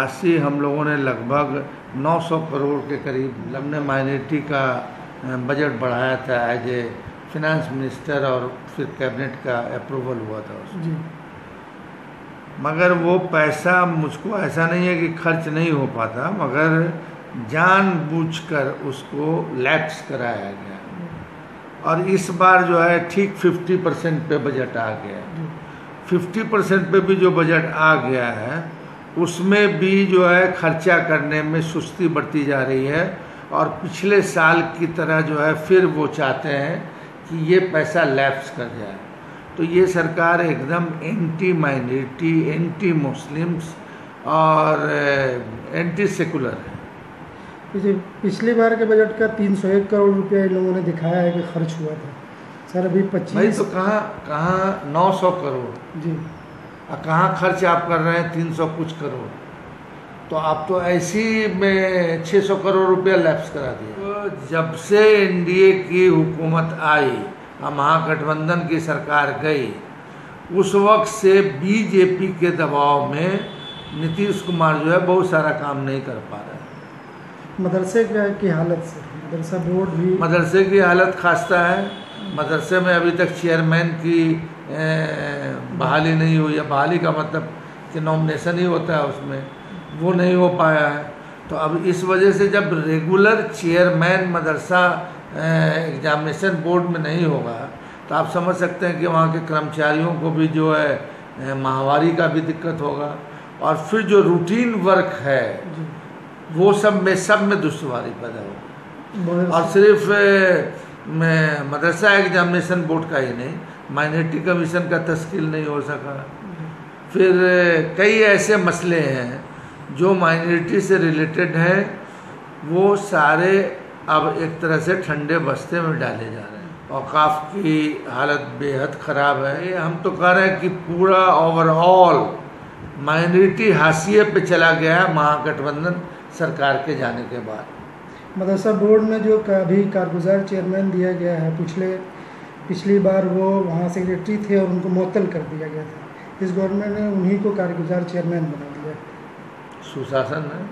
88 हम लोगों ने लगभग 900 करोड़ के करीब हमने माइनॉरिटी का बजट बढ़ाया था एज ए फिनेंस मिनिस्टर, और फिर कैबिनेट का अप्रूवल हुआ था उसमें। मगर वो पैसा मुझको ऐसा नहीं है कि खर्च नहीं हो पाता, मगर जानबूझकर उसको लैप्स कराया गया, और इस बार जो है ठीक 50% पे बजट आ गया। 50% पे भी जो बजट आ गया है उसमें भी जो है खर्चा करने में सुस्ती बढ़ती जा रही है, और पिछले साल की तरह जो है फिर वो चाहते हैं कि ये पैसा लैप्स कर जाए। तो ये सरकार एकदम एंटी माइनॉरिटी, एंटी मुस्लिम्स और एंटी सेकुलर है। पिछली बार के बजट का 301 करोड़ रुपया इन लोगों ने दिखाया है कि खर्च हुआ था सर। अभी 25 भाई तो कहाँ 900 करोड़ जी, कहाँ खर्च आप कर रहे हैं 300 कुछ करोड़। तो आप तो ऐसी में 600 करोड़ रुपया लैप्स करा दिया। तो जब से एनडीए की हुकूमत आई, महागठबंधन की सरकार गई, उस वक्त से बीजेपी के दबाव में नीतीश कुमार जो है बहुत सारा काम नहीं कर पा रहे। मदरसे की हालत से, मदरसा बोर्ड भी, मदरसे की हालत खास्ता है। मदरसे में अभी तक चेयरमैन की बहाली नहीं हुई है। बहाली का मतलब कि नॉमिनेशन ही होता है उसमें, वो नहीं हो पाया है। तो अब इस वजह से जब रेगुलर चेयरमैन मदरसा एग्जामिनेशन बोर्ड में नहीं होगा, तो आप समझ सकते हैं कि वहाँ के कर्मचारियों को भी जो है माहवारी का भी दिक्कत होगा, और फिर जो रूटीन वर्क है वो सब में दुश्वारी पैदा होगी। और सिर्फ मदरसा एग्जामिनेशन बोर्ड का ही नहीं, माइनॉरिटी कमीशन का तश्कील नहीं हो सका। फिर कई ऐसे मसले हैं जो माइनॉरिटी से रिलेटेड हैं, वो सारे अब एक तरह से ठंडे बस्ते में डाले जा रहे हैं। औकाफ की हालत बेहद ख़राब है। ये हम तो कह रहे हैं कि पूरा ओवरऑल माइनॉरिटी हाशिए पे चला गया है महागठबंधन सरकार के जाने के बाद। मदरसा बोर्ड में जो अभी कारगुजार चेयरमैन दिया गया है, पिछली बार वो वहाँ सेक्रेटरी थे और उनको मुअत्तल कर दिया गया था। इस गवर्नमेंट ने उन्हीं को कारगुजार चेयरमैन बना दिया। सुशासन है।